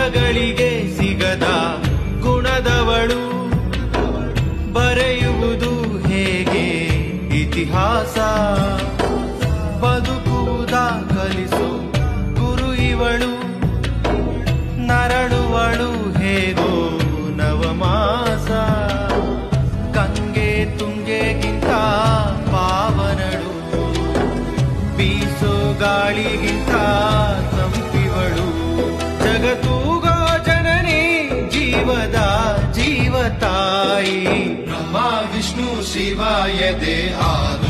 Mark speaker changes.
Speaker 1: ಕುಲಗಳಿಗೆ ಸಿಗದ ಗುಣದವಳು, ಬರೆಯುವುದು ಹೇಗೆ ಇತಿಹಾಸ, ಬದುಕುವುದ ಕಲಿಸು ಗುರು ಇವಳು, ನರಳುವಳು ಹೇಗೋ ನವಮಾಸ, ಗಂಗೆ ತುಂಗೆಗಿಂತ ಪಾವನಳು, ಬೀಸೋ ಗಾಳಿಗಿಂತ ತಂಪಿವಳು, ಜಗತ್ತೂಗೋ ಜನನಿ ಜೀವದ ಜೀವತಾಯಿ, ಬ್ರಹ್ಮ ವಿಷ್ಣು ಶಿವ ಎದೆ ಆದ